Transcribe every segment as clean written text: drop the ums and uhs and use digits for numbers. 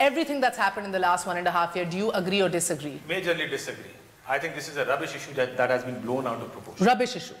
everything that's happened in the last 1.5 years, do you agree or disagree? Majorly disagree. I think this is a rubbish issue that has been blown out of proportion. Rubbish issue.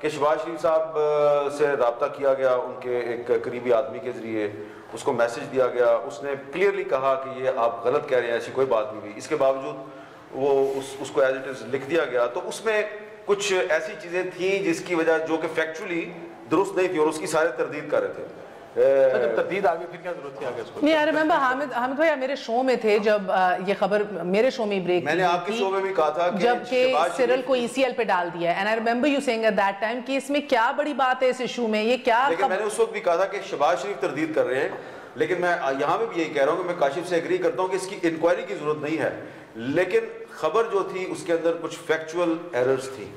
کہ شہباز شریف صاحب سے رابطہ کیا گیا ان کے ایک قریبی آدمی کے ذریعے, اس کو میسج دیا گیا, اس نے کلیئرلی کہا کہ یہ آپ غلط کہہ رہے ہیں, ایسی کوئی بات نہیں ہوئی. اس کے باوجود وہ اس کو ایز اٹ از لکھ دیا گیا. تو اس میں کچھ ایسی چیزیں تھیں جس کی وجہ جو کہ فیکچولی درست نہیں تھی اور اس کی سارے تردید کر رہے تھے. جب تردید آ گئی پھر کیا ضرورت تھی آگے اس کو؟ نہیں, I remember حامد بھائی میرے شو میں تھے جب یہ خبر میرے شو میں بریک میں نے آپ کے شو میں بھی کہا تھا کہ جب کہ سرل کو ECL پہ ڈال دیا ہے, and I remember you saying at that time کہ اس میں کیا بڑی بات ہے اس ایشو میں, یہ کیا. لیکن میں نے اس وقت بھی کہا تھا کہ شہباز شریف تردید کر رہے ہیں, لیکن میں یہاں میں بھی یہی کہہ رہا ہوں کہ میں کاشف سے ایگری کرتا ہوں کہ اس کی انکوائری کی ضرورت نہیں ہے, لیکن خبر جو تھی اس کے اندر کچھ فیکچول ایررز تھی.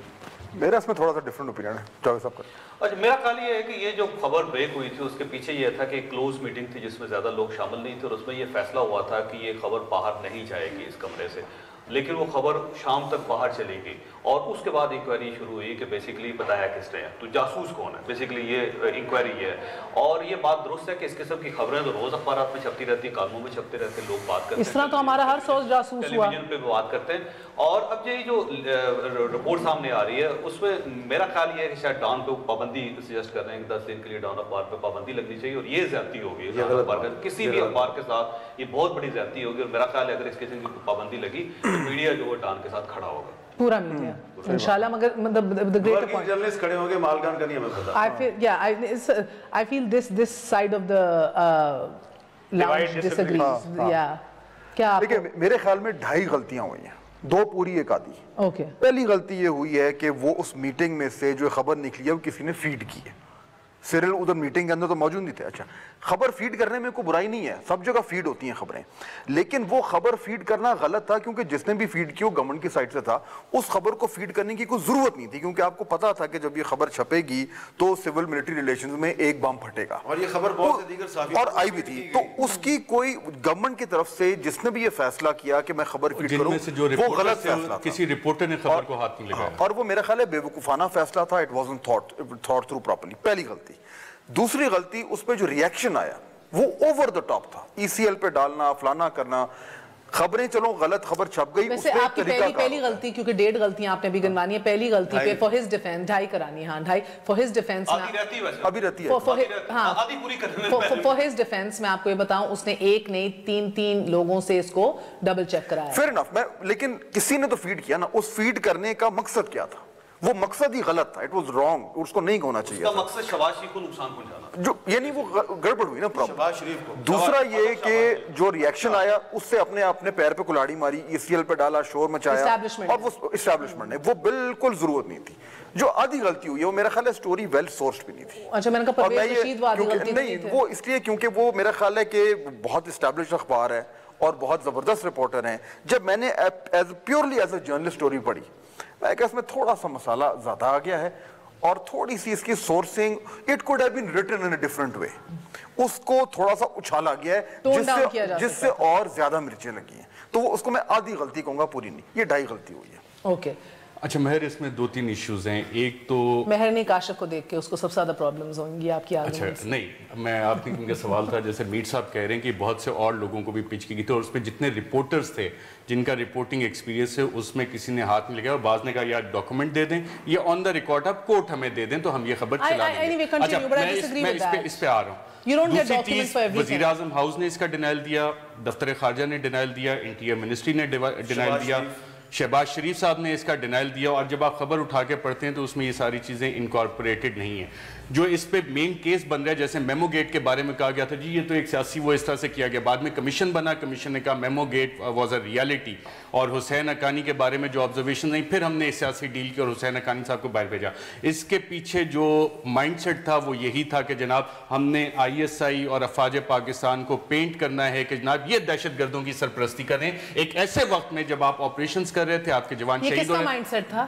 میرا اس میں تھوڑا سا ڈیفرنٹ اوپینین ہے, جاوید صاحب کا. اچھا, میرا خیال یہ ہے کہ یہ جو خبر بریک ہوئی تھی اس کے پیچھے یہ تھا کہ ایک کلوز میٹنگ تھی جس میں زیادہ لوگ شامل نہیں تھے, اور اس میں یہ فیصلہ ہوا تھا کہ یہ خبر باہر نہیں جائے گی اس کمرے سے, لیکن وہ خبر شام تک باہر چلی گئی, اور اس کے بعد انکوائری شروع ہوئی کہ بیسیکلی بتایا کس نے ہے, تو جاسوس کون ہے, بیسیکلی یہ انکوائری یہ ہے. اور یہ بات درست ہے کہ اس قسم کی خبریں تو روز اخبارات میں چھپتی رہتی ہیں, کالموں میں چھپتے رہتے ہیں, لوگ بات کرتے ہیں, اس طرح تو ہمارا ہر سوز جاسوس ہوا, ٹیلی ویژن پہ بات کرتے ہیں. اور اب یہ جو رپورٹ سامنے آ رہی ہے اس میں میرا خیال یہ ہے کہ شاید ڈان پہ پابندی سجیسٹ کر رہے ہیں کہ 10 دن کے لیے ڈان اخبار پہ پابندی لگنی چاہیے, اور یہ زیادتی ہوگی کسی بھی اخبار کے ساتھ, یہ بہت بڑی زیادتی ہوگی. اور میرا خیال ہے اگر اس قسم کی پابندی لگی تو میڈیا جو ہے ڈان کے ساتھ کھڑا ہوگا, پورا میڈیا انشاءاللہ. مگر the greater point, جرنلسٹ کھڑے ہوں گے, مالکان کا نہیں ہمیں پتا. I feel this side of the lounge disagrees. Yeah. کیا دیکھیں, میرے خیال میں 2.5 غلطیاں ہوئی ہیں, 2 پوری 1 آدھی. اوکے, پہلی غلطی یہ ہوئی ہے کہ وہ اس میٹنگ میں سے جو خبر نکلی ہے وہ کسی نے فیڈ کی ہے. سیرل ادھر میٹنگ کے اندر تو موجود نہیں تھے. اچھا, خبر فیڈ کرنے میں کوئی برائی نہیں ہے, سب جگہ فیڈ ہوتی ہیں خبریں, لیکن وہ خبر فیڈ کرنا غلط تھا, کیونکہ جس نے بھی فیڈ کی وہ گورنمنٹ کی سائٹ سے تھا. اس خبر کو فیڈ کرنے کی کوئی ضرورت نہیں تھی, کیونکہ آپ کو پتا تھا کہ جب یہ خبر چھپے گی تو سول ملٹری ریلیشنز میں ایک بم پھٹے گا, اور یہ خبر بہت سے دیگر صحافی اور آئی بھی تھی. تو اس کی کوئی گورنمنٹ کی طرف سے جس نے بھی یہ فیصلہ کیا کہ میں خبر فیڈ کروں, وہ غلط فیصلہ تھا. کسی رپورٹر نے خبر کو ہاتھ نہیں لگایا, اور وہ میرا خیال ہے بے وقوفانہ فیصلہ تھا. It wasn't thought through properly. پہلی غلطی. دوسری غلطی, اس پہ جو ریاکشن آیا وہ اوور دا ٹاپ تھا. ECL پہ ڈالنا, فلانا کرنا, خبریں چلو غلط خبر چھپ گئی. ویسے آپ کی پہلی غلطی, کیونکہ 1.5 غلطیاں آپ نے بھی گنوانی ہے, پہلی غلطی پہ فار ہز ڈیفینس 2.5 کرانی ہے. ہاں 2.5 فار ہز ڈیفینس ابھی رہتی ہے. ہاں, فار ہز ڈیفینس میں آپ کو یہ بتاؤں, اس نے ایک نہیں 3 لوگوں سے اس کو ڈبل چیک کرایا. فیئر انف, لیکن کسی نے تو فیڈ کیا نا. اس فیڈ کرنے کا مقصد کیا تھا؟ وہ مقصد ہی غلط تھا. اٹ واز رانگ, اس کو نہیں ہونا چاہیے. اس کا مقصد شہباز شریف کو نقصان پہنچانا, جو یعنی وہ گڑبڑ ہوئی نا پرابلم. شہباز شریف کو. دوسرا یہ کہ جو ریاکشن آیا اس سے اپنے پیر پہ کلاڑی ماری, ECL پہ ڈالا, شور مچایا, اور وہ اسٹیبلشمنٹ نے, وہ بالکل ضرورت نہیں تھی. جو آدھی غلطی ہوئی ہے وہ میرا خیال ہے سٹوری ویل سورسڈ بھی نہیں تھی. اچھا, میں نے کہا پرویز رشید وہ آدھی غلطی نہیں, وہ اس لیے کیونکہ وہ میرا خیال ہے کہ بہت اسٹیبلشڈ اخبار ہے اور بہت زبردست رپورٹر ہیں. جب میں نے purely as a journalist story پڑھی, میں کہ اس میں تھوڑا سا مسئلہ زیادہ آ گیا ہے, اور تھوڑی سی اس کی sourcing it could have been written in a different way, اس کو تھوڑا سا اچھالا گیا ہے جس سے اور زیادہ مرچیں لگی ہیں. تو وہ اس کو میں آدھی غلطی کہوں گا, پوری نہیں. یہ 2.5 غلطی ہوئی ہے. اوکے. اچھا مہر, اس میں 2-3 ایشوز ہیں. ایک تو مہر نے کاشف کو دیکھ کے اس کو سب سے زیادہ پرابلمز ہوں گی آپ کی اچھا نہیں, میں آپ کی کا سوال تھا, جیسے میر صاحب کہہ رہے ہیں کہ بہت سے اور لوگوں کو بھی پچ کی گئی تھی, اور اس میں جتنے رپورٹرز تھے جن کا رپورٹنگ ایکسپیرینس ہے اس میں کسی نے ہاتھ نہیں لگایا, اور بعض نے کہا یا ڈاکومنٹ دے دیں یا آن دا ریکارڈ آپ کورٹ ہمیں دے دیں تو ہم یہ خبر چلا دیں گے. اچھا میں اس پہ آ رہا ہوں. دوسری چیز, وزیر اعظم ہاؤس نے اس کا ڈینائل دیا, دفتر خارجہ نے ڈینائل دیا, انٹیریئر منسٹری نے ڈینائل دیا, شہباز شریف صاحب نے اس کا ڈینائل دیا. اور جب آپ خبر اٹھا کے پڑھتے ہیں تو اس میں یہ ساری چیزیں انکارپوریٹڈ نہیں ہیں. جو اس پہ مین کیس بن رہا ہے, جیسے میمو گیٹ کے بارے میں کہا گیا تھا جی یہ تو ایک سیاسی وہ اس طرح سے کیا گیا, بعد میں کمیشن بنا, کمیشن نے کہا memo gate was a reality, اور حسین حقانی کے بارے میں جو آبزرویشن نہیں, پھر ہم نے ایک سیاسی ڈیل کی اور حسین حقانی صاحب کو باہر بھیجا. اس کے پیچھے جو مائنڈ سیٹ تھا وہ یہی تھا کہ جناب ہم نے ISI اور افواج پاکستان کو پینٹ کرنا ہے کہ جناب یہ دہشت گردوں کی سرپرستی کریں, ایک ایسے وقت میں جب آپ آپریشنز کر رہے تھے, آپ کے جوان شہید ہو رہے. یہ کس کا مائنڈ سیٹ تھا؟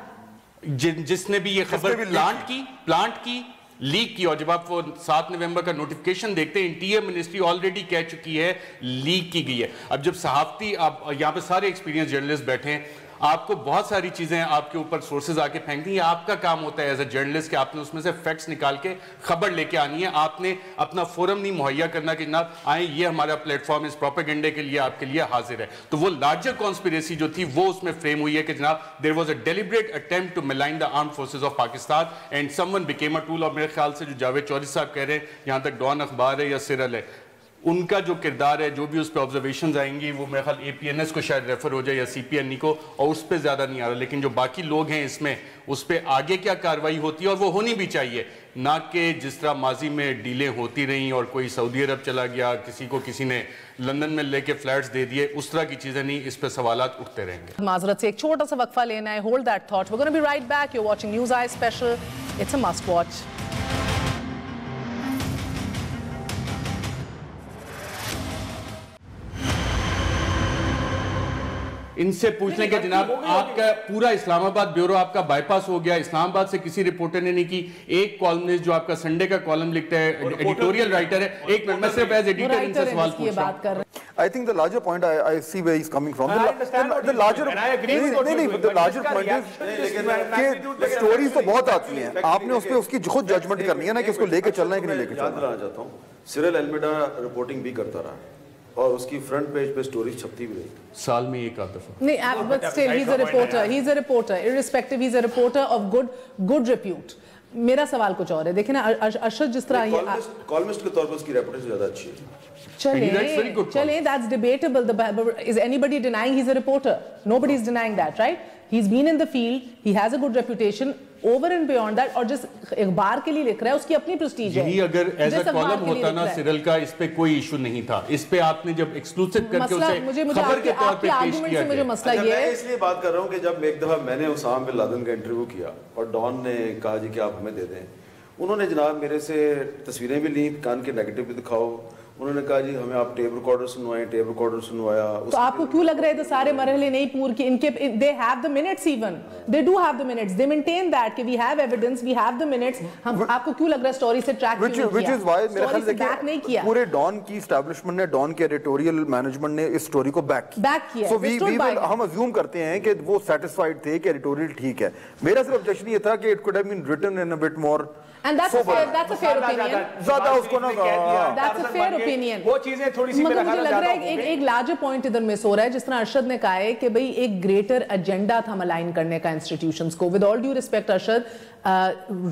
جس نے بھی یہ خبر پلانٹ کی لیک کی, اور جب آپ وہ 7 نومبر کا نوٹیفیکیشن دیکھتے ہیں, انٹیریئر منسٹری آلریڈی کہہ چکی ہے لیک کی گئی ہے. اب جب صحافتی, آپ یہاں پہ سارے ایکسپیرینس جرنلسٹ بیٹھے ہیں, آپ کو بہت ساری چیزیں آپ کے اوپر سورسز آ کے پھینک دیں. آپ کا کام ہوتا ہے ایز اے جرنلسٹ کہ آپ نے اس میں سے فیکٹس نکال کے خبر لے کے آنی ہے. آپ نے اپنا فورم نہیں مہیا کرنا کہ جناب آئیں یہ ہمارا پلیٹ فارم اس پروپیگنڈے کے لیے آپ کے لیے حاضر ہے. تو وہ لارجر کانسپیریسی جو تھی وہ اس میں فریم ہوئی ہے کہ جناب there was a deliberate attempt to malign the armed forces of Pakistan and someone became a tool. اور میرے خیال سے جو جاوید چوہدری صاحب کہہ رہے ہیں یہاں تک ڈان اخبار ہے یا سرل ہے, ان کا جو کردار ہے جو بھی اس پہ آبزرویشنز آئیں گی وہ میرے خیال اے پی این ایس کو شاید ریفر ہو جائے یا سی پی این ای کو, اور اس پہ زیادہ نہیں آ رہا. لیکن جو باقی لوگ ہیں اس میں اس پہ آگے کیا کارروائی ہوتی ہے اور وہ ہونی بھی چاہیے, نہ کہ جس طرح ماضی میں ڈیلیں ہوتی رہیں اور کوئی سعودی عرب چلا گیا, کسی کو کسی نے لندن میں لے کے فلیٹس دے دیے, اس طرح کی چیزیں نہیں. اس پہ سوالات اٹھتے رہیں گے. معذرت سے ایک چھوٹا سا وقفہ لینا ہے. Hold that thought. we're going to be right back. you're watching News Eye Special. it's a must watch. ان سے پوچھ لیں کہ جناب آپ کا پورا اسلام آباد بیورو آپ کا بائی پاس ہو گیا, اسلام آباد سے کسی رپورٹر نے نہیں کی. ایک کالمنسٹ جو آپ کا سنڈے کا کالم لکھتا ہے, ایڈیٹوریل رائٹر ہے, ایک منٹ میں صرف ایز ایڈیٹر ان سے سوال پوچھ رہا ہوں. I think the larger point I see where he's coming from. The larger point is کہ stories تو بہت آتی ہیں, آپ نے اس پہ اس کی خود ججمنٹ کرنی ہے نا کہ اس کو لے کے چلنا ہے کہ نہیں لے کے چلنا. یاد دلانا چاہتا ہوں سیرل المیڈا رپورٹنگ بھی کرتا رہا اور اس کی فرنٹ پیج پہ سٹوریز چھپتی بھی رہی سال میں ایک آدھ دفعہ. نہیں, but still he's a reporter irrespective. he's a reporter of good repute. میرا سوال کچھ اور ہے. دیکھیں نا ارشد جس طرح کالمسٹ کے طور پر اس کی ریپوٹیشن زیادہ اچھی ہے. چلیں that's debatable. Is anybody denying he's a reporter? Nobody is denying that, right? He's been in the field, he has a good reputation. Over and beyond that, اور جس اخبار کے لیے لکھ رہا ہے اس کی اپنی پرسٹیج ہے. یہی اگر ایز اے کالم ہوتا نا سیرل کا, اس پہ کوئی ایشو نہیں تھا. اس پہ آپ نے جب ایکسکلوسیو کر کے اسے خبر کے طور پہ پیش کیا گیا. مسئلہ یہ ہے, میں اس لیے بات کر رہا ہوں کہ جب ایک دفعہ میں نے اسامہ بن لادن کا انٹرویو کیا اور ڈان نے کہا جی کہ آپ ہمیں دے دیں, انہوں نے جناب میرے سے تصویریں بھی لیں, کان کے نیگیٹو بھی دکھاؤ. انہوں نے کہا جی ہمیں آپ ٹیپ ریکارڈر سنوائیں, ٹیپ ریکارڈر سنوایا. تو آپ کو کیوں لگ رہا ہے کہ سارے مرحلے نہیں پور کے ان کے they have the minutes even they do have the minutes they maintain that کہ we have evidence we have the minutes. ہم آپ کو کیوں لگ رہا ہے سٹوری سے ٹریک نہیں کیا؟ پورے ڈان کی اسٹیبلشمنٹ نے, ڈان کے ایڈیٹوریل مینجمنٹ نے اس سٹوری کو بیک کیا. سو ہم ازیوم کرتے ہیں کہ وہ سیٹسفائیڈ تھے کہ ایڈیٹوریل ٹھیک ہے. میرا صرف objection یہ تھا کہ it could have been written in a bit more. And that's a fair opinion. زیادہ اس کو نا that's a fair opinion. وہ چیزیں تھوڑی سی مگر مجھے لگ رہا ہے ایک لارجر پوائنٹ ادھر مس ہو رہا ہے. جس طرح ارشد نے کہا ہے کہ بھئی ایک گریٹر ایجنڈا تھا ملائن کرنے کا انسٹیٹیوشنز کو. With all due respect Arshad,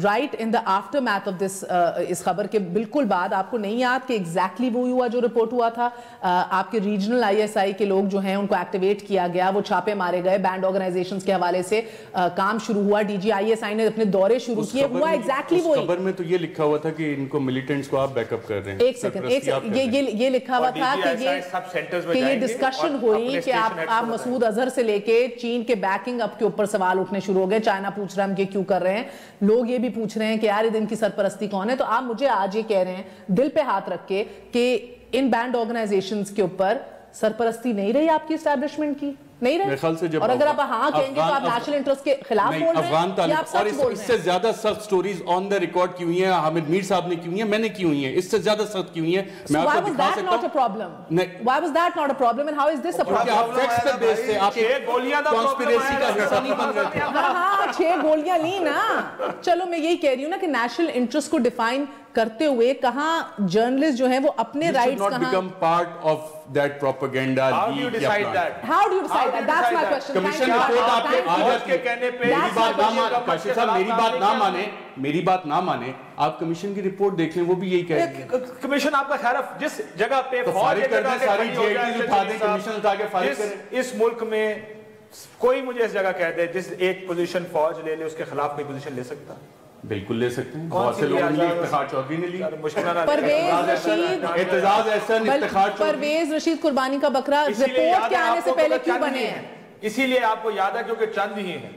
right in the aftermath of this, اس خبر کے بالکل بعد آپ کو نہیں یاد کہ ایگزیکٹلی وہ ہوا جو رپورٹ ہوا تھا؟ آپ کے ریجنل آئی ایس آئی کے لوگ جو ہیں ان کو ایکٹیویٹ کیا گیا, وہ چھاپے مارے گئے, بینڈ آرگنائزیشنز کے حوالے سے کام شروع ہوا, D G I S I نے اپنے دورے شروع کیے. ہوا ایگزیکٹلی وہی. خبر میں تو یہ لکھا ہوا تھا کہ ان کو ملیٹنٹس کو آپ بیک اپ کر رہے ہیں. ایک سیکنڈ, یہ لکھا ہوا تھا کہ یہ ڈسکشن ہوئی کہ آپ مسعود اظہر سے لے کے چین کے بیکنگ اپ کے اوپر سوال اٹھنے شروع ہو گئے. چائنا پوچھ رہا ہے ہم یہ کیوں کر رہے ہیں, لوگ یہ بھی پوچھ رہے ہیں کہ یار ان کی سرپرستی کون ہے. تو آپ مجھے آج یہ کہہ رہے ہیں دل پہ ہاتھ رکھ کے کہ ان بینڈ آرگنائزیشنز کے اوپر سرپرستی نہیں رہی آپ کی اسٹیبلشمنٹ کی, نہیں رہے. اور اگر آپ ہاں کہیں گے تو آپ نیشنل انٹرسٹ کے خلاف بول رہے ہیں یا آپ سچ بول رہے ہیں. اس سے زیادہ سخت سٹوریز آن دا ریکارڈ کی ہوئی ہیں, حامد میر صاحب نے کی ہوئی ہیں, میں نے کی ہوئی ہیں, اس سے زیادہ سخت کی ہوئی ہیں. میں آپ کو دکھا سکتا ہوں. Why was that not a problem and how is this a problem? کیونکہ آپ فیکٹس پہ بیس تھے, آپ کانسپیریسی کا حصہ نہیں بن رہے تھے. ہاں 6 گولیاں لی نا. چلو میں یہی کہہ رہی ہوں نا کہ نیشنل انٹرسٹ کو ڈیفائن کرتے ہوئے کہاں جرنلسٹ جو ہیں وہ اپنے رائٹس کہاں. You should not become part of that propaganda. How do you decide that? How do you decide that? That's my question. Commission report آپ کے آج کے کہنے پہ میری بات نہ مانے, کاشف صاحب میری بات نہ مانے, آپ کمیشن کی رپورٹ دیکھ لیں, وہ بھی یہی کہہ رہے ہیں. کمیشن آپ کا خیر جس جگہ پہ فارغ کر دیں, ساری جی آئی ٹیز اٹھا دیں, کمیشن اٹھا کے فارغ کریں. اس ملک میں کوئی مجھے اس جگہ کہہ دے جس ایک پوزیشن فوج لے لے اس کے خلاف کوئی پوزیشن لے سکتا؟ بالکل لے سکتے ہیں. بہت سے لوگوں نے افتخار چودھری نے لی, اعتزاز احسن, پرویز رشید قربانی کا بکرا رپورٹ کے آنے سے پہلے کیوں بنے ہیں؟ اسی لیے آپ کو یاد ہے کیونکہ چند ہی ہیں,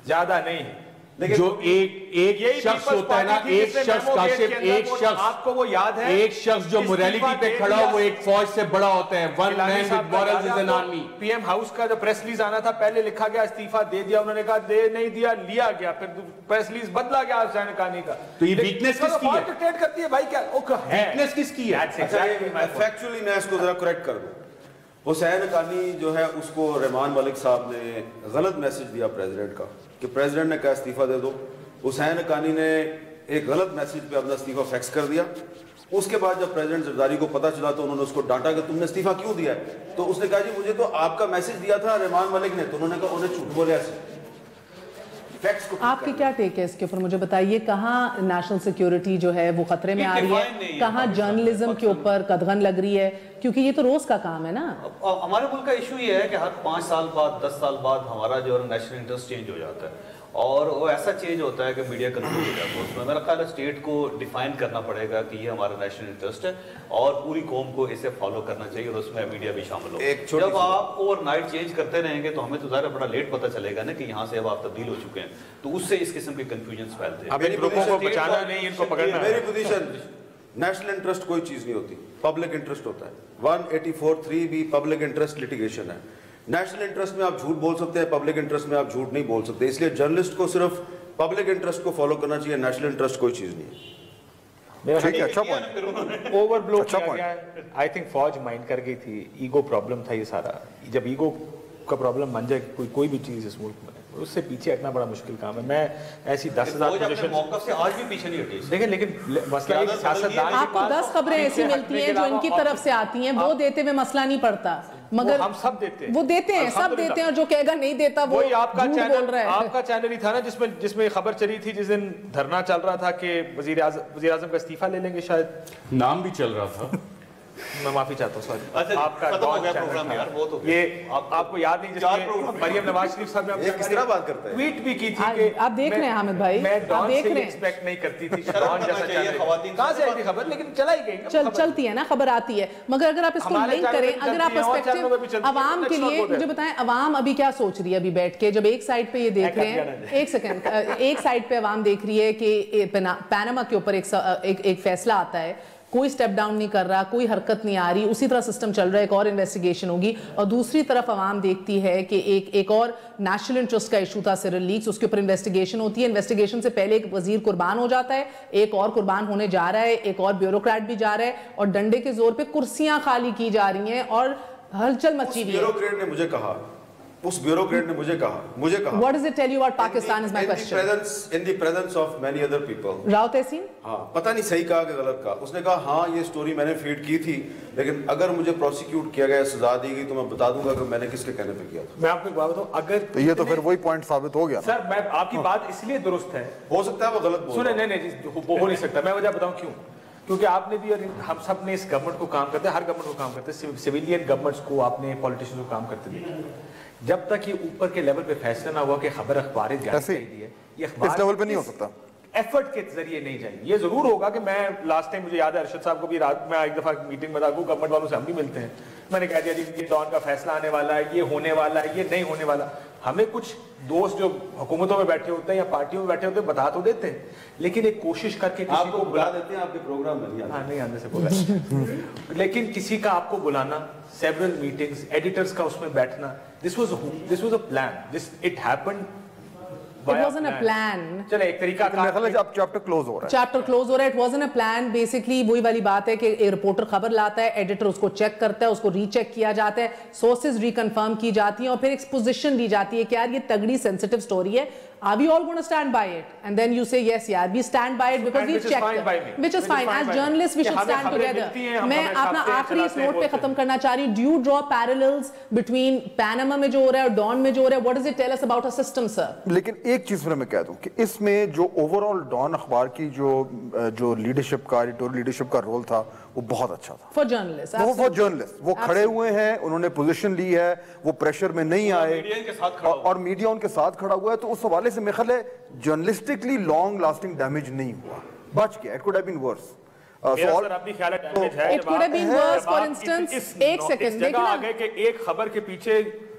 زیادہ نہیں ہیں. جو ایک شخص ہوتا ہے نا, ایک شخص کاشف, ایک شخص آپ کو وہ یاد ہے, ایک شخص جو موریلٹی پہ کھڑا ہو وہ ایک فوج سے بڑا ہوتا ہے. One man with morals is an army. P M house کا جو پریس ریلیز آنا تھا پہلے لکھا گیا استعفیٰ دے دیا, انہوں نے کہا دے نہیں دیا, لیا گیا, پھر پریس ریلیز بدلا گیا حسین حقانی کا. تو یہ ویکنس کس کی ہے؟ ڈکٹیٹ کرتی ہے بھائی, کیا ویکنس کس کی ہے؟ فیکچولی میں اس کو ذرا کریکٹ کر دوں. حسین حقانی جو ہے اس کو رحمان ملک صاحب نے غلط میسج دیا پریزیڈنٹ کا کہ پریزیڈنٹ نے کہا استعفیٰ دے دو. حسین حقانی نے ایک غلط میسج پہ اپنا استعفیٰ فیکس کر دیا. اس کے بعد جب پریزیڈنٹ زرداری کو پتہ چلا تو انہوں نے اس کو ڈانٹا کہ تم نے استعفیٰ کیوں دیا ہے. تو اس نے کہا جی مجھے تو آپ کا میسج دیا تھا رحمان ملک نے. تو انہوں نے کہا انہیں جھوٹ بولے ایسے. آپ کی کیا ٹیک ہے اس کے اوپر مجھے بتائیے. کہاں نیشنل سیکیورٹی جو ہے وہ خطرے میں آ رہی ہے, کہاں جرنلزم کے اوپر قدغن لگ رہی ہے, کیونکہ یہ تو روز کا کام ہے نا. ہمارے ملک کا ایشو یہ ہے کہ ہر 5 سال بعد 10 سال بعد ہمارا جو ہے نیشنل انٹرسٹ چینج ہو جاتا ہے, اور وہ ایسا چینج ہوتا ہے کہ میڈیا کنفیوز ہو جاتا ہے. اس میں میرا خیال ہے اسٹیٹ کو ڈیفائن کرنا پڑے گا کہ یہ ہمارا نیشنل انٹرسٹ ہے اور پوری قوم کو اسے فالو کرنا چاہیے, اور اس میں میڈیا بھی شامل ہو. جب آپ اوور نائٹ چینج کرتے رہیں گے تو ہمیں تو ظاہر بڑا لیٹ پتہ چلے گا نا کہ یہاں سے اب آپ تبدیل ہو چکے ہیں, تو اس سے اس قسم کے کنفیوژنس پھیلتے ہیں. میری پوزیشن نیشنل انٹرسٹ کوئی چیز نہیں ہوتی, پبلک انٹرسٹ ہوتا ہے. 184(3) بھی پبلک انٹرسٹ لٹیگیشن ہے. نیشنل انٹرسٹ میں آپ جھوٹ بول سکتے ہیں, پبلک انٹرسٹ میں آپ جھوٹ نہیں بول سکتے. اس لیے جرنلسٹ کو صرف پبلک انٹرسٹ کو فالو کرنا چاہیے, نیشنل انٹرسٹ کوئی چیز نہیں ہے. ٹھیک ہے, اچھا پوائنٹ. اوور بلو کیا گیا ہے. آئی تھنک فوج مائنڈ کر گئی تھی, ایگو پرابلم تھا یہ سارا. جب ایگو کا پرابلم بن جائے کوئی بھی چیز اس ملک میں, اس سے پیچھے ہٹنا بڑا مشکل کام ہے. میں ایسی 10,000 پوزیشن موقف سے آج بھی پیچھے نہیں ہٹی. دیکھیں لیکن مسئلہ یہ سیاستدان آپ کو 10 خبریں ایسی ملتی ہیں جو ان کی طرف سے آتی ہیں, وہ دیتے ہوئے مسئلہ نہیں پڑتا, مگر ہم سب دیتے ہیں, وہ دیتے ہیں, سب دیتے ہیں, اور جو کہے گا نہیں دیتا وہ آپ کا جھوٹ بول رہا ہے. آپ کا چینل ہی تھا نا جس میں خبر چلی تھی جس دن دھرنا چل رہا تھا کہ وزیر اعظم کا استعفیٰ لے لیں گے شاید, نام بھی چل رہا تھا. میں معافی چاہتا ہوں, سوری. آپ کا پروگرام یار وہ تو یہ آپ کو یاد نہیں, جس میں مریم نواز شریف صاحب نے کس طرح بات کرتا ہے ٹویٹ بھی کی تھی کہ آپ دیکھ رہے ہیں حامد بھائی, میں آپ ڈان دیکھ سے رہے ہیں, ایکسپیکٹ نہیں کرتی تھی ڈان جیسا چینل. کہاں سے آئی تھی خبر, لیکن چلا ہی گئی, چلتی ہے نا خبر, آتی ہے. مگر اگر آپ اس کو لنک کریں, اگر آپ پرسپیکٹو عوام کے لیے مجھے بتائیں, عوام ابھی کیا سوچ رہی ہے ابھی بیٹھ کے, جب ایک سائڈ پہ یہ دیکھ رہے ہیں, ایک سیکنڈ, ایک سائڈ پہ عوام دیکھ رہی ہے کہ پیناما کے اوپر ایک فیصلہ آتا ہے, کوئی سٹیپ ڈاؤن نہیں کر رہا, کوئی حرکت نہیں آ رہی, اسی طرح سسٹم چل رہا ہے, ایک اور انویسٹیگیشن ہوگی. اور دوسری طرف عوام دیکھتی ہے کہ ایک اور نیشنل انٹرسٹ کا ایشو تھا سیرل لیکس, اس کے اوپر انویسٹیگیشن ہوتی ہے. انویسٹیگیشن سے پہلے ایک وزیر قربان ہو جاتا ہے, ایک اور قربان ہونے جا رہا ہے, ایک اور بیوروکریٹ بھی جا رہا ہے, اور ڈنڈے کے زور پہ کرسیاں خالی کی جا رہی ہیں اور ہلچل مچی ہوئی ہے. بیوروکریٹ نے مجھے کہا, اس بیوروکریٹ نے مجھے کہا What does it tell you about Pakistan is my question. In the presence of many other people. Rao تحسین, ہاں پتہ نہیں صحیح کہا کہ غلط کہا. اس نے کہا ہاں یہ سٹوری میں نے فیڈ کی تھی, لیکن اگر مجھے پروسیکیوٹ کیا گیا, سزا دی گئی, تو میں بتا دوں گا کہ میں نے کس کے کہنے پہ کیا تھا. میں آپ کو ایک بات بتاؤں, اگر تو یہ تو پھر وہی پوائنٹ ثابت ہو گیا. سر میں آپ کی بات اس لیے درست ہے, ہو سکتا ہے وہ غلط بول. سنیں نہیں وہ ہو نہیں سکتا. میں وجہ بتاؤں کیوں. کیونکہ آپ نے بھی اور ہم سب نے اس گورنمنٹ کو کام کرتے ہیں, ہر گورنمنٹ کو کام کرتے ہیں, سویلین گورنمنٹس کو آپ نے پولیٹیشین کو کام کرتے دیکھا. جب تک یہ اوپر کے لیول پہ فیصلہ نہ ہوا کہ خبر اخبار اس لیول پہ نہیں ہو سکتا, ایفرٹ کے ذریعے نہیں جائے. یہ ضرور ہوگا کہ میں لاسٹ ٹائم مجھے یاد ہے ارشد صاحب کو بھی رات میں ایک دفعہ میٹنگ میں تھا, گورنمنٹ والوں سے ہم بھی ملتے ہیں, میں نے کہہ دیا جی یہ ڈان کا فیصلہ آنے والا ہے, یہ ہونے والا ہے, یہ نہیں ہونے والا. ہمیں کچھ دوست جو حکومتوں میں بیٹھے ہوتے ہیں یا پارٹیوں میں بیٹھے ہوتے ہیں بتا تو دیتے ہیں, لیکن ایک کوشش کر کے آپ کو بلا دیتے ہیں, آپ کے پروگرام میں نہیں آنے سے بولا, لیکن کسی کا آپ کو بلانا, several meetings, editors کا اس میں بیٹھنا, this was a plan. It happened. It wasn't a plan. چلے ایک طریقہ میرا خیال ہے اب چیپٹر کلوز ہو رہا ہے. چیپٹر کلوز ہو رہا ہے. It wasn't a plan. Basically وہی والی بات ہے کہ رپورٹر خبر لاتا ہے, ایڈیٹر اس کو چیک کرتا ہے, اس کو ری چیک کیا جاتا ہے, سورسز ریکنفرم کی جاتی ہیں, اور پھر ایکسپوزیشن دی جاتی ہے کہ یار یہ تگڑی سینسٹیو سٹوری ہے, are we all going to stand by it? And then you say yes yaar, we stand by it because we checked, which is fine. As journalists we should stand together. میں اپنا آخری اس note پہ ختم کرنا چاہ رہی ہوں. Do you draw parallels between Panama میں جو ہو رہا ہے اور ڈان میں جو ہو رہا ہے? What does it tell us about our system, sir? لیکن ایک چیز میں کہہ دوں کہ اس میں جو اوور آل ڈان اخبار کی جو لیڈرشپ کا, ایڈیٹورل لیڈرشپ کا رول تھا, وہ بہت اچھا تھا. For journalists. وہ جرنلسٹ وہ کھڑے ہوئے ہیں, انہوں نے پوزیشن لی ہے, وہ پریشر میں نہیں آئے, اور میڈیا ان کے ساتھ کھڑا ہوا ہے. تو اس حوالے سے میرے خیال ہے جرنلسٹکلی لانگ لاسٹنگ ڈیمیج نہیں ہوا, بچ گیا. It could have been worse. It could have been worse. For instance, ایک سیکنڈ دیکھنا کہ ایک خبر کے پیچھے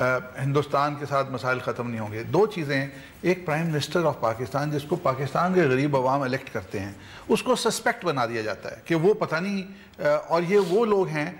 ہندوستان کے ساتھ مسائل ختم نہیں ہوں گے. دو چیزیں، ایک پرائم منسٹر آف پاکستان جس کو پاکستان کے غریب عوام الیکٹ کرتے ہیں اس کو سسپیکٹ بنا دیا جاتا ہے کہ وہ پتہ نہیں، اور یہ وہ لوگ ہیں،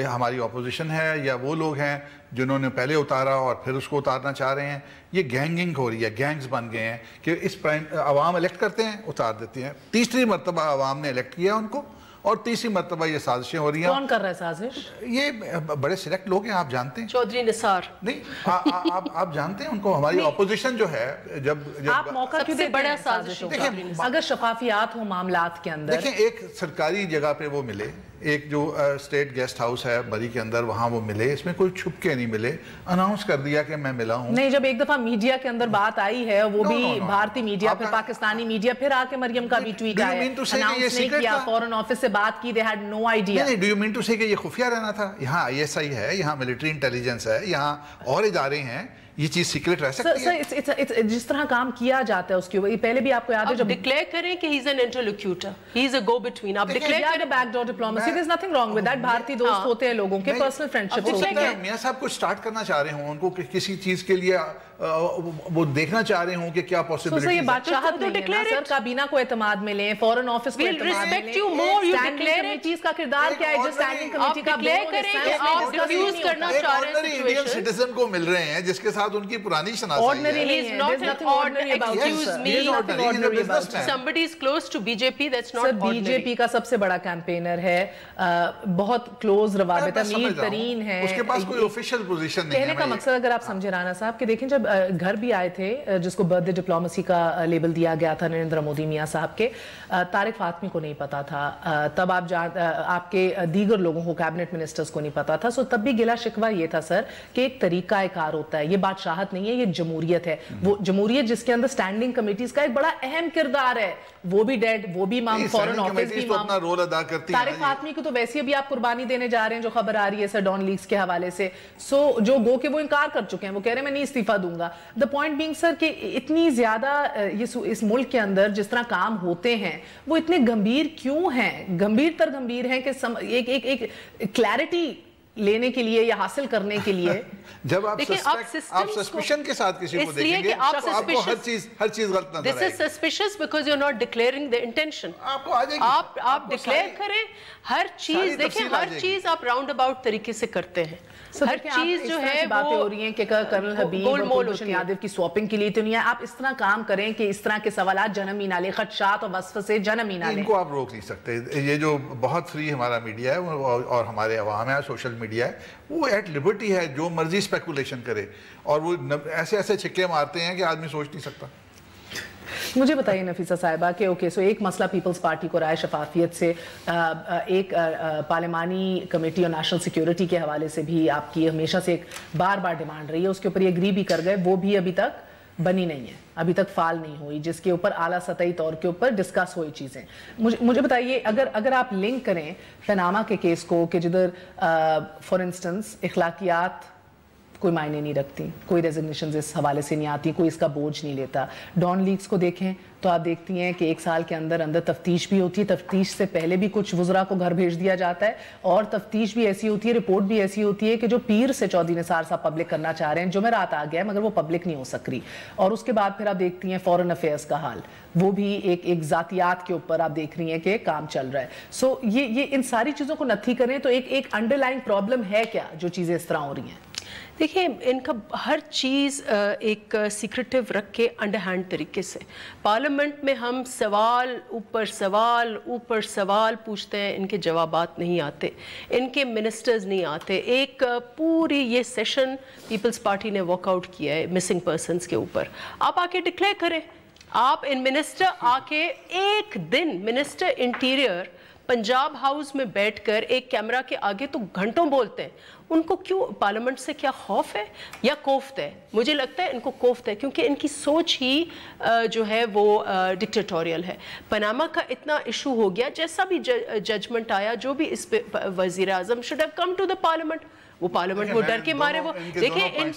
ہماری اپوزیشن ہے یا وہ لوگ ہیں جنہوں نے پہلے اتارا اور پھر اس کو اتارنا چاہ رہے ہیں. یہ گینگنگ ہو رہی ہے، گینگز بن گئے ہیں کہ اس عوام الیکٹ کرتے ہیں، اتار دیتے ہیں. تیسری مرتبہ عوام نے الیکٹ کیا ان کو، اور تیسری مرتبہ یہ سازشیں ہو رہی ہیں. کون کر رہا ہے سازش؟ یہ بڑے سلیکٹ لوگ ہیں، آپ جانتے ہیں. چودھری نثار. نہیں، آپ جانتے ہیں ان کو. ہماری اپوزیشن جو ہے، جب آپ موقع کیوں دیتے ہیں؟ بڑا سازش ہوگا اگر شفافیت ہو معاملات کے اندر. دیکھیں، ایک سرکاری جگہ پہ وہ ملے، ایک جو اسٹیٹ گیسٹ ہاؤس ہے بری کے اندر، وہاں وہ ملے، اس میں کوئی چھپ کے نہیں ملے، اناؤنس کر دیا کہ میں ملا ہوں. نہیں، جب ایک دفعہ میڈیا کے اندر بات آئی ہے، وہ بھی بھارتی میڈیا، پھر پاکستانی میڈیا، پھر آ کے مریم کا بھی ٹویٹ آیا، اناؤنس نہیں کیا، فورن آفس سے بات کی، they had no idea. نہیں، ڈو یو مین ٹو سے کہ یہ خفیہ رہنا تھا؟ یہاں ISI ہے، یہاں ملٹری انٹیلیجنس ہے، یہاں اور ادارے ہیں، یہ چیز سیکرٹ رہ سکتی ہے؟ جس طرح کام کیا جاتا ہے اس کے اوپر، پہلے بھی آپ کو یاد ہے جب ڈکلیئر کریں کہ he is an interlocutor, he is a go between. آپ ڈکلیئر کریں back door diplomacy, there is nothing wrong with that. بھارتی دوست ہوتے ہیں لوگوں کے، پرسنل فرینڈشپ ہوتے ہیں. میاں صاحب کچھ سٹارٹ کرنا چاہ رہے ہوں، ان کو کسی چیز کے لیے وہ دیکھنا چاہ رہے ہوں کہ کیا پاسبلٹیز ہیں. یہ بادشاہت نہیں ہے نا سر. کابینہ کو اعتماد میں لیں، فورن آفس کو اعتماد میں لیں. اسٹینڈنگ کمیٹیز کا کردار کیا ہے؟ جو اسٹینڈنگ کمیٹی کا ڈکلیئر کریں کہ آپ ڈیفیوز کرنا چاہ رہے ہیں انڈین سٹیزن کو مل رہے ہیں جس کے ساتھ ان کی پرانی ordinary نہیں ہے. There's nothing ordinary about it. Excuse me, nothing ordinary about it. somebody is close to BJP, that's not Sir, ordinary. BJP کا سب سے بڑا کیمپینر ہے، بہت کلوز روابط امیر ترین ہے. اس کے پاس کوئی آفیشیل پوزیشن نہیں ہے. کہنے کا مقصد اگر آپ سمجھے رانا صاحب کہ دیکھیں، جب گھر بھی آئے تھے جس کو برتھ ڈے ڈپلومیسی کا لیبل دیا گیا تھا نریندر مودی میاں صاحب کے، طارق فاطمی کو نہیں پتا تھا، تب آپ کے دیگر لوگوں کو، کیبنٹ منسٹرز کو نہیں پتا تھا. سو تب بھی گلا شکوہ یہ تھا سر کہ ایک طریقہ کار ہوتا ہے، یہ بادشاہت نہیں ہے، یہ جمہوریت ہے. وہ جمہوریت جس کے اندر اسٹینڈنگ کمیٹیز کا ایک بڑا اہم کردار ہے، وہ بھی ڈیڈ، وہ بھی امام، فورن آفس بھی امام. اپنا رول ادا کرتی ہیں. طارق فاطمی کو تو ویسے ابھی آپ قربانی دینے جا رہے ہیں، جو خبر آ رہی ہے سر ڈان لیکس کے حوالے سے. سو جو گو کہ وہ انکار کر چکے ہیں، وہ کہہ رہے ہیں میں نہیں استعفیٰ دوں گا. دا پوائنٹ بینگ سر کہ اتنی زیادہ اس ملک کے اندر جس طرح کام ہوتے ہیں وہ اتنے گمبھیر کیوں ہیں؟ گمبھیر تر گمبھیر ہیں کہ ایک کلیئرٹی لینے کے لیے یا حاصل کرنے کے لیے. جب آپ سسپیشن کے ساتھ کسی کو دیکھیں گے آپ کو ہر چیز غلط نظر آئے گی. This is suspicious because you're not declaring the intention. آپ ڈکلیئر کریں ہر چیز. دیکھیں ہر چیز آپ راؤنڈ اباؤٹ طریقے سے کرتے ہیں. ہر چیز جو ہے باتیں ہو رہی ہیں کہ کرنل حبیب اور کلبھوشن یادو کی سواپنگ کے لیے تو نہیں ہے. آپ اس طرح کام کریں کہ اس طرح کے سوالات جنم ہی نہ لیں، خدشات اور وصف سے جنم ہی نہ لیں. ان کو آپ روک نہیں سکتے. یہ جو بہت فری ہمارا میڈیا ہے اور ہمارے عوام ہے، سوشل میڈیا ہے، وہ ایٹ لبرٹی ہے جو مرضی اسپیکولیشن کرے، اور وہ ایسے چھکے مارتے ہیں کہ آدمی سوچ نہیں سکتا. مجھے بتائیے نفیسہ صاحبہ کہ اوکے سو ایک مسئلہ پیپلز پارٹی کو رائے شفافیت سے، ایک پارلیمانی کمیٹی اور نیشنل سیکیورٹی کے حوالے سے بھی آپ کی ہمیشہ سے ایک بار بار ڈیمانڈ رہی ہے، اس کے اوپر یہ اگری بھی کر گئے، وہ بھی ابھی تک بنی نہیں ہے، ابھی تک فعال نہیں ہوئی، جس کے اوپر اعلیٰ سطحی طور کے اوپر ڈسکس ہوئی چیزیں. مجھے بتائیے اگر آپ لنک کریں پاناما کے کیس کو کہ جدھر فار انسٹنس اخلاقیات کوئی معنی نہیں رکھتی، کوئی ریزگنیشنز اس حوالے سے نہیں آتی، کوئی اس کا بوجھ نہیں لیتا. ڈان لیکس کو دیکھیں تو آپ دیکھتی ہیں کہ 1 سال کے اندر تفتیش بھی ہوتی ہے، تفتیش سے پہلے بھی کچھ وزراء کو گھر بھیج دیا جاتا ہے، اور تفتیش بھی ایسی ہوتی ہے، رپورٹ بھی ایسی ہوتی ہے کہ جو پیر سے چودھری نثار صاحب پبلک کرنا چاہ رہے ہیں، جمعرات آ گیا ہے مگر وہ پبلک نہیں ہو سک رہی. اور اس کے بعد پھر آپ دیکھتی ہیں فورن افیئرس کا حال، وہ بھی ایک ذاتیات کے اوپر آپ دیکھ رہی ہیں کہ کام چل رہا ہے. سو یہ ان ساری چیزوں کو نتھی کریں تو ایک انڈر لائن پرابلم ہے کیا جو چیزیں اس طرح ہو رہی ہیں؟ دیکھیں ان کا ہر چیز ایک سیکریٹو رکھ کے انڈر ہینڈ طریقے سے پارلیمنٹ میں ہم سوال اوپر سوال پوچھتے ہیں، ان کے جوابات نہیں آتے، ان کے منسٹرز نہیں آتے. ایک پوری یہ سیشن پیپلز پارٹی نے واک آؤٹ کیا ہے مسنگ پرسنز کے اوپر. آپ آ کے ڈکلیئر کریں، آپ ان منسٹر آ کے ایک دن منسٹر انٹیریئر پنجاب ہاؤس میں بیٹھ کر ایک کیمرہ کے آگے تو گھنٹوں بولتے ہیں. ان کو کیوں پارلیمنٹ سے کیا خوف ہے یا کوفت ہے؟ مجھے لگتا ہے ان کو کوفت ہے، کیونکہ ان کی سوچ ہی جو ہے وہ ڈکٹیٹوریل ہے. پاناما کا اتنا ایشو ہو گیا، جیسا بھی ججمنٹ آیا، جو بھی اس پہ وزیر اعظم should have come to the parliament. وہ پارلیمنٹ وہ ڈر کے مارے وہ دیکھیں ان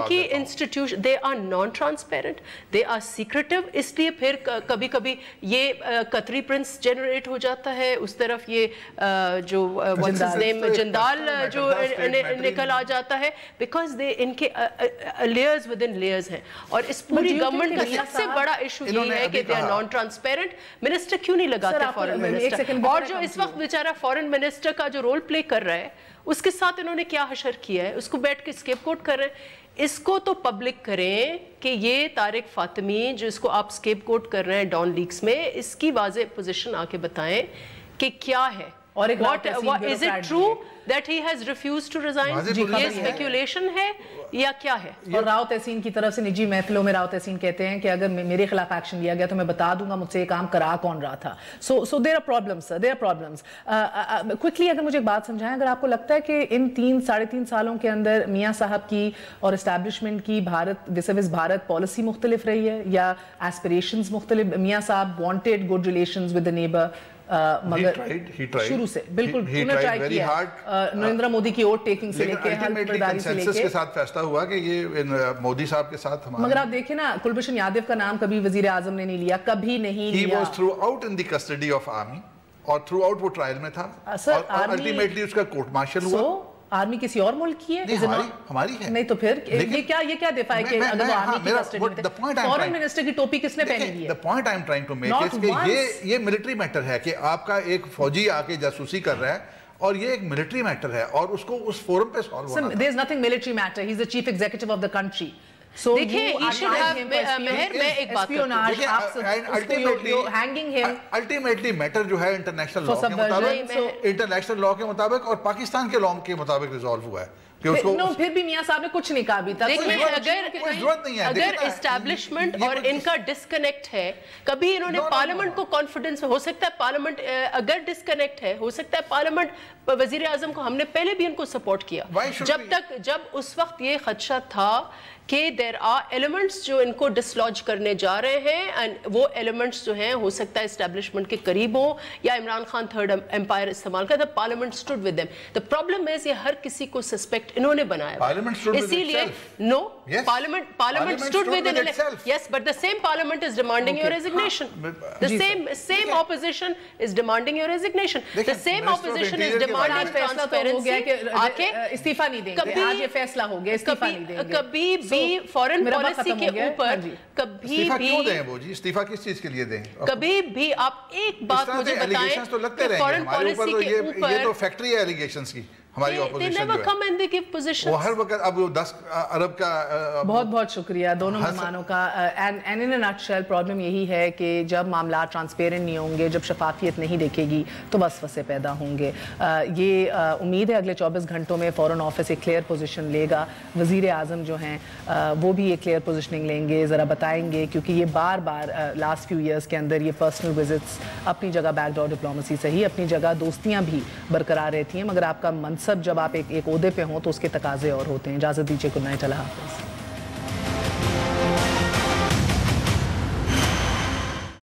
کی institution they are non transparent, they are secretive, اس لیے پھر کبھی کبھی یہ قطری پرنس جنریٹ ہو جاتا ہے, اس طرف یہ جو جندال جو نکل آ جاتا ہے, بیکاز دے ان کے لیئرز ود ان لیئرز ہیں. اور اس پوری گورنمنٹ کا سب سے بڑا ایشو یہ ہے کہ they are non transparent. Minister کیوں نہیں لگاتے فارن منسٹر؟ اور جو اس وقت بیچارہ فارن منسٹر کا جو رول پلے کر رہا ہے اس کے ساتھ انہوں نے کیا حشر کیا ہے, اس کو بیٹھ کے اسکیپ کوٹ کر رہے ہیں. اس کو تو پبلک کریں کہ یہ طارق فاطمی جو اس کو آپ اسکیپ کوٹ کر رہے ہیں ڈان لیکس میں, اس کی واضح پوزیشن آ کے بتائیں کہ کیا ہے. اور is it true that he has refused to resign? یہ speculation ہے یا کیا ہے؟ اور راؤ تحسین کی طرف سے نجی محفلوں میں راؤ تحسین کہتے ہیں کہ اگر میرے خلاف ایکشن لیا گیا تو میں بتا دوں گا مجھ سے یہ کام کرا کون رہا تھا. So there are problems, sir, there are problems. Quickly اگر مجھے ایک بات سمجھائیں, اگر آپ کو لگتا ہے کہ ان 3-3.5 سالوں کے اندر میاں صاحب کی اور اسٹیبلشمنٹ کی بھارت وسوس بھارت پالیسی مختلف رہی ہے یا ایسپریشنز مختلف, میاں صاحب wanted good relations with the neighbour, مگر شروع سے بالکل انہوں نے ٹرائی کیا, نریندر مودی کی ووٹ ٹیکنگ سے لے کے حلفبرداری سے لے کے ساتھ فیصلہ ہوا کہ یہ مودی صاحب کے ساتھ ہمارا. مگر آپ دیکھیں نا کلبھوشن یادو کا نام کبھی وزیر اعظم نے نہیں لیا, کبھی نہیں لیا. He was throughout in the custody of army اور throughout وہ ٹرائل میں تھا اور الٹیمیٹلی اس کا کورٹ مارشل ہوا. آرمی کسی اور ملک کی ہے, ہماری ہے. نہیں تو پھر یہ کیا دفاع ہے کہ اگر وہ آرمی کی کسٹڈی میں تھے, فورن منسٹر کی ٹوپی کس نے پہنی دی ہے؟ The point I'm trying to make is کہ یہ ملٹری میٹر ہے کہ آپ کا ایک فوجی آ کے جاسوسی کر رہا ہے اور یہ ایک ملٹری میٹر ہے اور اس کو اس فورم پہ سالو ہونا ہے. There is nothing military matter, he is the chief executive of the country. دیکھیں مہر میں ایک بات الٹیمیٹلی میٹر جو ہے انٹرنیشنل لاء کے مطابق اور پاکستان کے لاء کے مطابق ریزالو ہوا ہے. پھر بھی میاں صاحب نے کچھ نہیں کہا ابھی تک. اگر اسٹیبلشمنٹ اور ان کا ڈسکنیکٹ ہے, کبھی انہوں نے پارلیمنٹ کو کانفیڈنس, ہو سکتا ہے پارلیمنٹ اگر ڈسکنیکٹ ہے, ہو سکتا ہے پارلیمنٹ وزیر اعظم کو, ہم نے پہلے بھی ان کو سپورٹ کیا جب اس وقت یہ خدشہ تھا کہ دیر آر ایلیمنٹس جو ان کو ڈسلوج کرنے جا رہے ہیں, اینڈ وہ ایلیمنٹس جو ہیں ہو سکتا ہے اسٹیبلشمنٹ کے قریب ہوں یا عمران خان تھرڈ امپائر استعمال کرتا. Parliament stood with them. The problem is یہ ہر کسی کو سسپیکٹ انہوں نے بنایا, اسی لیے no parliament stood with him, yes, but the same parliament is demanding your resignation, the same opposition is demanding your resignation, the same opposition is demanding transparency. استعفیٰ نہیں دیں گے, آج یہ فیصلہ ہو گیا استعفیٰ نہیں دیں گے. کبھی بھی فورن پالیسی کے اوپر کبھی بھی استعفیٰ کس چیز کے لیے دیں, کبھی بھی آپ ایک بات مجھے بتائیں کہ فورن پالیسی کے اوپر یہ تو فیکٹری ہے ایلیگیشنز کی ہماری اپوزیشن جو ہے وہ ہر وقت اب 10 ارب کا. بہت بہت شکریہ دونوں مہمانوں کا. And in a nutshell problem یہی ہے کہ جب معاملات ٹرانسپیرنٹ نہیں ہوں گے, جب شفافیت نہیں دیکھے گی تو وسوسے پیدا ہوں گے. یہ امید ہے اگلے 24 گھنٹوں میں فورن آفس ایک کلیئر پوزیشن لے گا. وزیر اعظم جو ہیں وہ بھی ایک کلیئر پوزیشننگ لیں گے, ذرا بتائیں گے, کیونکہ یہ بار بار لاسٹ فیو ایئرس کے اندر یہ پرسنل وزٹس اپنی جگہ بیک ڈور ڈپلومسی صحیح, اپنی جگہ دوستیاں بھی برقرار رہتی ہیں, مگر آپ کا منصب جب آپ ایک عہدے پہ ہوں تو اس کے تقاضے اور ہوتے ہیں. اجازت دیجیے, گڈ نائٹ, اللہ حافظ.